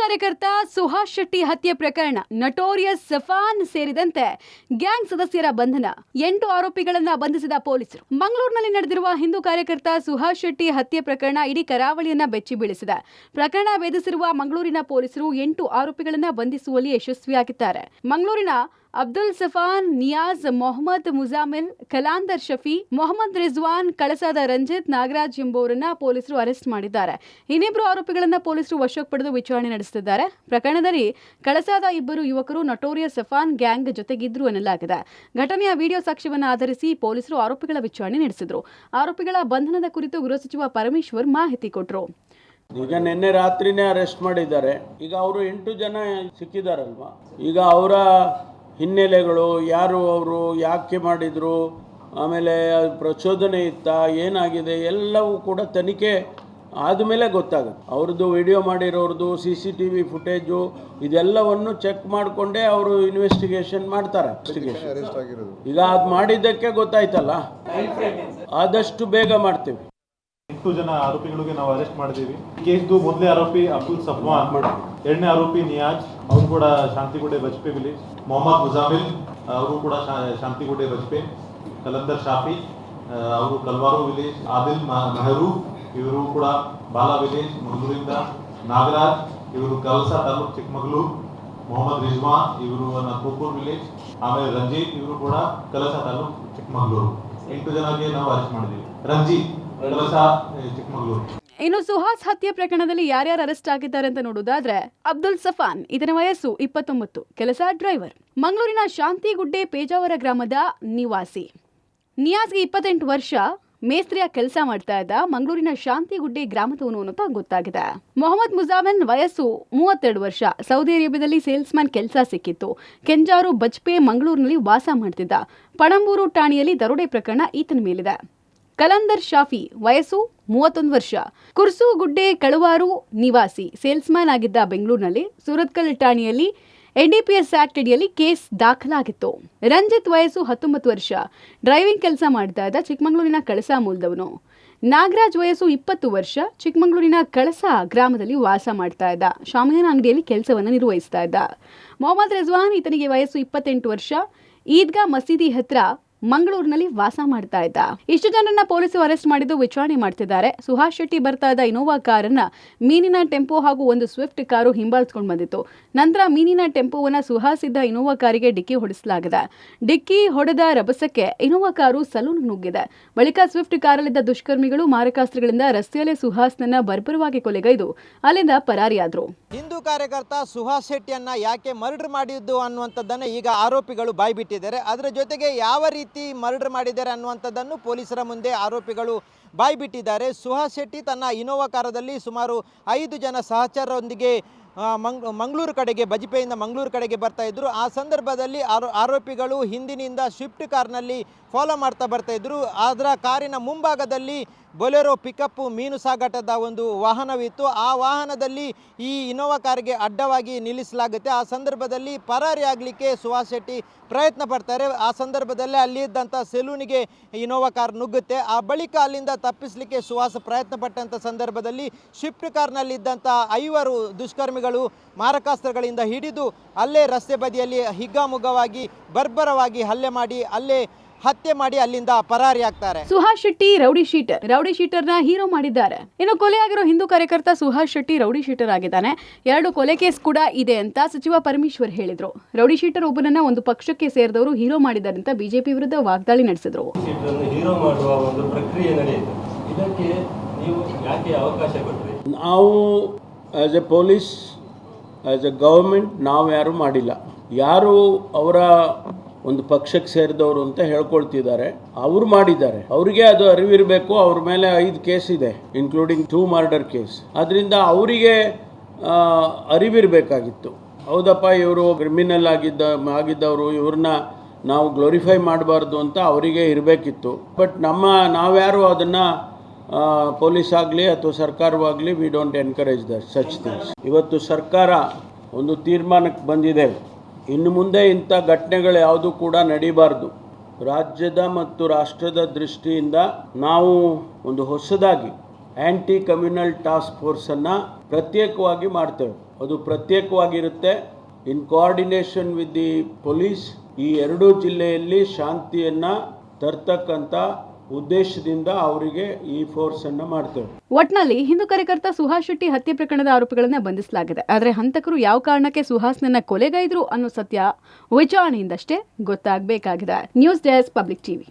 ಕಾರ್ಯಕರ್ತ ಸುಹಾಸ್ ಶೆಟ್ಟಿ ಹತ್ಯೆ ಪ್ರಕರಣ ನಟೋರಿಯಸ್ ಸಫಾನ್ ಸೇರಿದಂತೆ ಗ್ಯಾಂಗ್ ಸದಸ್ಯರ ಬಂಧನ 8 ಆರೋಪಿಗಳನ್ನ ಬಂಧಿಸಿದ ಪೊಲೀಸರು. ಮಂಗಳೂರಿನಲ್ಲಿ ನಡೆದಿರುವ ಹಿಂದೂ ಕಾರ್ಯಕರ್ತ ಸುಹಾಸ್ ಶೆಟ್ಟಿ ಹತ್ಯೆ ಪ್ರಕರಣ ಇಡೀ ಕರಾವಳಿಯನ್ನ ಬೆಚ್ಚಿ ಬೀಳಿಸಿದೆ. ಪ್ರಕರಣ ಭೇದಿಸಿರುವ ಮಂಗಳೂರಿನ ಪೊಲೀಸರು 8 ಆರೋಪಿಗಳನ್ನ ಬಂಧಿಸುವಲ್ಲಿ ಯಶಸ್ವಿಯಾಗಿದ್ದಾರೆ. ಮಂಗಳೂರಿನ ಅಬ್ದುಲ್ ಸಫಾನ್, ನಿಯಾಜ್, ಮೊಹಮ್ಮದ್ ಮುಜಾಮಿಲ್, ಕಲಾಂದರ್ ಶಫಿ, ಮೊಹಮ್ಮದ್ ರಿಜ್ವಾನ್, ಕಳಸಾದ ರಂಜಿತ್, ನಾಗರಾಜ್ ಎಂಬುವರನ್ನ ಪೊಲೀಸರು ಅರೆಸ್ಟ್ ಮಾಡಿದ್ದಾರೆ. ಇನ್ನಿಬ್ಬರು ಆರೋಪಿಗಳನ್ನ ಪೊಲೀಸರು ವಶಕ್ಕೆ ಪಡೆದು ವಿಚಾರಣೆ ನಡೆಸುತ್ತಿದ್ದಾರೆ. ಪ್ರಕರಣದಲ್ಲಿ ಕಳಸಾದ ಇಬ್ಬರು ಯುವಕರು ನಟೋರಿಯಸ್ ಸಫಾನ್ ಗ್ಯಾಂಗ್ ಜೊತೆಗಿದ್ರು ಎನ್ನಲಾಗಿದೆ. ಘಟನೆಯ ವಿಡಿಯೋ ಸಾಕ್ಷ್ಯವನ್ನು ಆಧರಿಸಿ ಪೊಲೀಸರು ಆರೋಪಿಗಳ ವಿಚಾರಣೆ ನಡೆಸಿದ್ರು. ಆರೋಪಿಗಳ ಬಂಧನದ ಕುರಿತು ಗೃಹ ಸಚಿವ ಪರಮೇಶ್ವರ್ ಮಾಹಿತಿ ಕೊಟ್ಟರು. ಈಗ ನಿನ್ನೆ ರಾತ್ರಿನೇ ಅರೆಸ್ಟ್ ಮಾಡಿದ್ದಾರೆ. ಈಗ ಅವರು 8 ಜನ ಸಿಕ್ಕಿದಾರಲ್ವಾ, ಈಗ ಅವರ ಹಿನ್ನೆಲೆಗಳು, ಯಾರು ಅವರು, ಯಾಕೆ ಮಾಡಿದರು, ಆಮೇಲೆ ಪ್ರಚೋದನೆ ಇತ್ತಾ, ಏನಾಗಿದೆ ಎಲ್ಲವೂ ಕೂಡ ತನಿಖೆ ಆದಮೇಲೆ ಗೊತ್ತಾಗುತ್ತೆ. ಅವ್ರದ್ದು ವಿಡಿಯೋ ಮಾಡಿರೋರ್ದು CCTV ಫುಟೇಜು ಇದೆಲ್ಲವನ್ನು ಚೆಕ್ ಮಾಡಿಕೊಂಡೇ ಅವರು ಇನ್ವೆಸ್ಟಿಗೇಷನ್ ಮಾಡ್ತಾರೆ. ಈಗ ಅದು ಮಾಡಿದ್ದಕ್ಕೆ ಗೊತ್ತಾಯ್ತಲ್ಲ, ಆದಷ್ಟು ಬೇಗ ಮಾಡ್ತೀವಿ. 8 ಜನ ಆರೋಪಿಗಳಿಗೆ ನಾವು ಅರೆಸ್ಟ್ ಮಾಡಿದ್ದೀವಿ. ಕೇಸ್ದು ಮೊದಲನೇ ಆರೋಪಿ ಅಬ್ದುಲ್ ಸಫ್ವಾನ್, ಎರಡನೇ ಆರೋಪಿ ನಿಯಾಜ್, ಅವರು ಕೂಡ ಶಾಂತಿಗುಡೆ ಬಜ್ಪೆ ವಿಲೇಜ್, ಮೊಹಮ್ಮದ್ ಮುಜಾಮಿಲ್ ಅವರು ಕೂಡ ಶಾಂತಿಗುಡೆ ಬಜ್ಪೆ, ಕಲಂದರ್ ಶಾಫಿ ಅವರು ಕಲ್ವಾರು ವಿಲೇಜ್, ಆದಿಲ್ ಮೆಹರೂ ಇವರು ಕೂಡ ಬಾಲಾ ವಿಲೇಜ್ ಮಂಗಳೂರಿಂದ, ನಾಗರಾಜ್ ಇವರು ಕಲಸಾ ತಾಲೂಕ್ ಚಿಕ್ಕಮಗಳೂರು, ಮೊಹಮ್ಮದ್ ರಿಜ್ವಾನ್ ಇವರು ಕೂಪೂರ್ ವಿಲೇಜ್, ಆಮೇಲೆ ರಂಜಿತ್ ಇವರು ಕೂಡ ಕಲಸಾ ತಾಲೂಕ್ ಚಿಕ್ಕಮಗಳೂರು. 8 ಜನಕ್ಕೆ ನಾವು ಅರೆಸ್ಟ್ ಮಾಡಿದ್ದೀವಿ. ರಂಜಿತ್ ಚಿಕ್ಕಮಗಳೂರು. ಇನ್ನು ಸುಹಾಸ್ ಹತ್ಯೆ ಪ್ರಕರಣದಲ್ಲಿ ಯಾರ್ಯಾರು ಅರೆಸ್ಟ್ ಆಗಿದ್ದಾರೆ ಅಂತ ನೋಡೋದಾದ್ರೆ, ಅಬ್ದುಲ್ ಸಫಾನ್, ಇದರ ವಯಸ್ಸು 29, ಕೆಲಸ ಡ್ರೈವರ್, ಮಂಗಳೂರಿನ ಶಾಂತಿಗುಡ್ಡೆ ಪೇಜಾವರ ಗ್ರಾಮದ ನಿವಾಸಿ. ನಿಯಾಜ್ಗೆ 28 ವರ್ಷ, ಮೇಸ್ತ್ರಿಯ ಕೆಲಸ ಮಾಡ್ತಾ ಇದ್ದ, ಮಂಗಳೂರಿನ ಶಾಂತಿಗುಡ್ಡೆ ಗ್ರಾಮದವನು ಅಂತ ಗೊತ್ತಾಗಿದೆ. ಮೊಹಮ್ಮದ್ ಮುಜಾಮಿನ್ ವಯಸ್ಸು 32 ವರ್ಷ, ಸೌದಿ ಅರೇಬಿಯಾದಲ್ಲಿ ಸೇಲ್ಸ್ಮ್ಯಾನ್ ಕೆಲಸ ಸಿಕ್ಕಿತ್ತು. ಕೆಂಜಾರು ಬಜ್ಪೆ ಮಂಗಳೂರಿನಲ್ಲಿ ವಾಸ ಮಾಡ್ತಿದ್ದ. ಪಣಂಬೂರು ಠಾಣೆಯಲ್ಲಿ ದರೋಡೆ ಪ್ರಕರಣ ಈತನ ಮೇಲಿದೆ. ಕಲಂದರ್ ಶಾಫಿ ವಯಸ್ಸು 31 ವರ್ಷ, ಕುರ್ಸುಗುಡ್ಡೆ ಕಳುವಾರು ನಿವಾಸಿ, ಸೇಲ್ಸ್ಮ್ಯಾನ್ ಆಗಿದ್ದ ಬೆಂಗಳೂರಿನಲ್ಲಿ. ಸೂರತ್ಕಲ್ ಠಾಣೆಯಲ್ಲಿ NDPS ಆಕ್ಟ್ ಅಡಿಯಲ್ಲಿ ಕೇಸ್ ದಾಖಲಾಗಿತ್ತು. ರಂಜಿತ್ ವಯಸ್ಸು 19 ವರ್ಷ, ಡ್ರೈವಿಂಗ್ ಕೆಲಸ ಮಾಡ್ತಾ ಇದ್ದ, ಚಿಕ್ಕಮಗಳೂರಿನ ಕಳಸಾ ಮೂಲದವನು. ನಾಗರಾಜ್ ವಯಸ್ಸು 20 ವರ್ಷ, ಚಿಕ್ಕಮಗಳೂರಿನ ಕಳಸಾ ಗ್ರಾಮದಲ್ಲಿ ವಾಸ ಮಾಡ್ತಾ ಇದ್ದ, ಶಾಮಿಯಾನ ಅಂಗಡಿಯಲ್ಲಿ ಕೆಲಸವನ್ನು ನಿರ್ವಹಿಸ್ತಾ ಇದ್ದ. ಮೊಹಮ್ಮದ್ ರಿಜ್ವಾನ್, ಈತನಿಗೆ ವಯಸ್ಸು 28 ವರ್ಷ, ಈದ್ಗಾ ಮಸೀದಿ ಹತ್ರ ಮಂಗಳೂರಿನಲ್ಲಿ ವಾಸ ಮಾಡ್ತಾ ಇದ್ದ. ಇಷ್ಟು ಜನರನ್ನ ಪೊಲೀಸರು ಅರೆಸ್ಟ್ ಮಾಡಿದ್ದು ವಿಚಾರಣೆ ಮಾಡ್ತಿದ್ದಾರೆ. ಸುಹಾಸ್ ಶೆಟ್ಟಿ ಬರ್ತಾ ಇದ್ದ ಇನೋವಾ ಕಾರನ್ನ ಮೀನಿನ ಟೆಂಪೋ ಹಾಗೂ ಒಂದು ಸ್ವಿಫ್ಟ್ ಕಾರು ಹಿಂಬಾಲಿಸಿಕೊಂಡು ಬಂದಿತ್ತು. ನಂತರ ಮೀನಿನ ಟೆಂಪೋವನ್ನ ಸುಹಾಸ್ ಇದ್ದ ಇನೋವಾ ಕಾರಿಗೆ ಡಿಕ್ಕಿ ಹೊಡೆಸಲಾಗಿದೆ. ಡಿಕ್ಕಿ ಹೊಡೆದ ರಭಸಕ್ಕೆ ಇನೋವಾ ಕಾರು ಸಲೂನ್ ನುಗ್ಗಿದೆ. ಬಳಿಕ ಸ್ವಿಫ್ಟ್ ಕಾರಲ್ಲಿದ್ದ ದುಷ್ಕರ್ಮಿಗಳು ಮಾರಕಾಸ್ತ್ರಗಳಿಂದ ರಸ್ತೆಯಲ್ಲೇ ಸುಹಾಸ್ನನ್ನ ಬರ್ಬರವಾಗಿ ಕೊಲೆಗೈದು ಅಲ್ಲಿಂದ ಪರಾರಿಯಾದ್ರು. ಹಿಂದೂ ಕಾರ್ಯಕರ್ತ ಸುಹಾಸ್ ಶೆಟ್ಟಿಯನ್ನ ಯಾಕೆ ಮರ್ಡರ್ ಮಾಡಿದ್ದು ಅನ್ನುವಂಥದ್ದನ್ನು ಈಗ ಆರೋಪಿಗಳು ಬಾಯ್ಬಿಟ್ಟಿದ್ದಾರೆ. ಅದರ ಜೊತೆಗೆ ಯಾವ ರೀತಿ ಮರ್ಡರ್ ಮಾಡಿದ್ದಾರೆ ಅನ್ನುವಂಥದ್ದನ್ನು ಪೊಲೀಸರ ಮುಂದೆ ಆರೋಪಿಗಳು ಬಾಯ್ಬಿಟ್ಟಿದ್ದಾರೆ. ಸುಹಾಸ್ ಶೆಟ್ಟಿ ತನ್ನ ಇನೋವಾ ಕಾರದಲ್ಲಿ ಸುಮಾರು 5 ಜನ ಸಹಚರರೊಂದಿಗೆ ಮಂಗಳೂರು ಕಡೆಗೆ, ಬಜ್ಪೆಯಿಂದ ಮಂಗಳೂರು ಕಡೆಗೆ ಬರ್ತಾ ಇದ್ರು. ಆ ಸಂದರ್ಭದಲ್ಲಿ ಆರೋಪಿಗಳು ಹಿಂದಿನಿಂದ ಸ್ವಿಫ್ಟ್ ಕಾರ್ನಲ್ಲಿ ಫಾಲೋ ಮಾಡ್ತಾ ಬರ್ತಾ ಇದ್ರು. ಅದರ ಕಾರಿನ ಮುಂಭಾಗದಲ್ಲಿ ಬೊಲೆರೋ ಪಿಕಪ್ ಮೀನು ಸಾಗಾಟದ ಒಂದು ವಾಹನವಿತ್ತು. ಆ ವಾಹನದಲ್ಲಿ ಈ ಇನೋವಾ ಕಾರಿಗೆ ಅಡ್ಡವಾಗಿ ನಿಲ್ಲಿಸಲಾಗುತ್ತೆ. ಆ ಸಂದರ್ಭದಲ್ಲಿ ಪರಾರಿ ಆಗಲಿಕ್ಕೆ ಸುಹಾಸ್ ಶೆಟ್ಟಿ ಪ್ರಯತ್ನ ಪಡ್ತಾರೆ. ಆ ಸಂದರ್ಭದಲ್ಲಿ ಅಲ್ಲಿದ್ದಂಥ ಸೆಲೂನಿಗೆ ಇನೋವಾ ಕಾರ್ ನುಗ್ಗುತ್ತೆ. ಆ ಬಳಿಕ ಅಲ್ಲಿಂದ ತಪ್ಪಿಸಲಿಕ್ಕೆ ಸುಹಾಸ್ ಪ್ರಯತ್ನ ಪಟ್ಟಂಥ ಸಂದರ್ಭದಲ್ಲಿ ಸ್ವಿಫ್ಟ್ ಕಾರ್ನಲ್ಲಿದ್ದಂಥ 5 ದುಷ್ಕರ್ಮಿಗಳು ಮಾರಕಾಸ್ತ್ರಗಳಿಂದ ಹಿಡಿದು ಅಲ್ಲೇ ರಸ್ತೆ ಬದಿಯಲ್ಲಿ ಹಿಗ್ಗಾಮುಗ್ಗವಾಗಿ ಬರ್ಬರವಾಗಿ ಹತ್ಯೆ ಮಾಡಿ ಅಲ್ಲಿಂದ ಪರಾರಿ ಆಗ್ತಾರೆ. ಸುಹಾಸ್ ಶೆಟ್ಟಿ ರೌಡಿ ಶೀಟರ್ನ ಹೀರೋ ಮಾಡಿದ್ದಾರೆ. ಇನ್ನು ಕೊಲೆಯಾಗಿರೋ ಹಿಂದೂ ಕಾರ್ಯಕರ್ತ ಸುಹಾಸ್ ಶೆಟ್ಟಿ ರೌಡಿ ಶೀಟರ್ ಆಗಿದ್ದಾನೆ. 2 ಕೊಲೆ ಕೇಸ್ ಕೂಡ ಇದೆ ಅಂತ ಸಚಿವ ಪರಮೇಶ್ವರ್ ಹೇಳಿದ್ರು. ರೌಡಿ ಶೀಟರ್ ಒಬ್ಬನನ್ನ ಒಂದು ಪಕ್ಷಕ್ಕೆ ಸೇರಿದವರು ಹೀರೋ ಮಾಡಿದ್ದಾರೆ ಅಂತ ಬಿಜೆಪಿ ವಿರುದ್ಧ ವಾಗ್ದಾಳಿ ನಡೆಸಿದ್ರು. ಹೀರೋ ಮಾಡುವ ಒಂದು ಪ್ರಕ್ರಿಯೆ ನಡೆಯಿತು. ಇದಕ್ಕೆ ನೀವು ಯಾಕೆ ಅವಕಾಶ ಕೊಟ್ರಿ? ನಾವು as A police, as A government ನಾವು ಯಾರು ಮಾಡಿಲ್ಲ. ಯಾರು ಅವರ ಒಂದು ಪಕ್ಷಕ್ಕೆ ಸೇರಿದವರು ಅಂತ ಹೇಳ್ಕೊಳ್ತಿದ್ದಾರೆ, ಅವರು ಮಾಡಿದ್ದಾರೆ. ಅವರಿಗೆ ಅದು ಅರಿವಿರಬೇಕು. ಅವ್ರ ಮೇಲೆ 5 ಕೇಸ್ ಇದೆ, ಇನ್ಕ್ಲೂಡಿಂಗ್ 2 ಮರ್ಡರ್ ಕೇಸ್. ಅದರಿಂದ ಅವರಿಗೆ ಅರಿವಿರಬೇಕಾಗಿತ್ತು. ಹೌದಪ್ಪ, ಇವರು ಕ್ರಿಮಿನಲ್ ಆಗಿದ್ದವರು, ಇವ್ರನ್ನ ನಾವು ಗ್ಲೋರಿಫೈ ಮಾಡಬಾರ್ದು ಅಂತ ಅವರಿಗೆ ಇರಬೇಕಿತ್ತು. ಬಟ್ ನಾವ್ಯಾರು ಅದನ್ನು ಪೊಲೀಸ್ ಆಗಲಿ ಅಥವಾ ಸರ್ಕಾರವಾಗಲಿ, we don't encourage such things. ಇವತ್ತು ಸರ್ಕಾರ ಒಂದು ತೀರ್ಮಾನಕ್ಕೆ ಬಂದಿದೆ, ಇನ್ನು ಮುಂದೆ ಇಂಥ ಘಟನೆಗಳು ಯಾವುದೂ ಕೂಡ ನಡೀಬಾರ್ದು. ರಾಜ್ಯದ ಮತ್ತು ರಾಷ್ಟ್ರದ ದೃಷ್ಟಿಯಿಂದ ನಾವು ಒಂದು ಹೊಸದಾಗಿ ಆ್ಯಂಟಿ ಕಮ್ಯುನಲ್ ಟಾಸ್ಕ್ ಫೋರ್ಸನ್ನು ಪ್ರತ್ಯೇಕವಾಗಿ ಮಾಡ್ತೇವೆ. ಅದು ಪ್ರತ್ಯೇಕವಾಗಿರುತ್ತೆ. ಇನ್ ಕೋಆರ್ಡಿನೇಷನ್ ವಿತ್ ದಿ ಪೊಲೀಸ್ ಈ ಎರಡೂ ಜಿಲ್ಲೆಯಲ್ಲಿ ಶಾಂತಿಯನ್ನು ತರ್ತಕ್ಕಂಥ ಉದ್ದೇಶದಿಂದ ಅವರಿಗೆ ಈ ಫೋರ್ಸನ್ನು ಮಾಡ್ತೇವೆ. ಒಟ್ನಲ್ಲಿ ಹಿಂದೂ ಕಾರ್ಯಕರ್ತ ಸುಹಾಸ್ ಶೆಟ್ಟಿ ಹತ್ಯೆ ಪ್ರಕರಣದ ಆರೋಪಿಗಳನ್ನ ಬಂಧಿಸಲಾಗಿದೆ. ಆದರೆ ಹಂತಕರು ಯಾವ ಕಾರಣಕ್ಕೆ ಸುಹಾಸ್ನನ್ನ ಕೊಲೆಗೈದ್ರು ಅನ್ನೋ ಸತ್ಯ ವಿಚಾರಣೆಯಿಂದಷ್ಟೇ ಗೊತ್ತಾಗಬೇಕಾಗಿದೆ. News desk, public TV.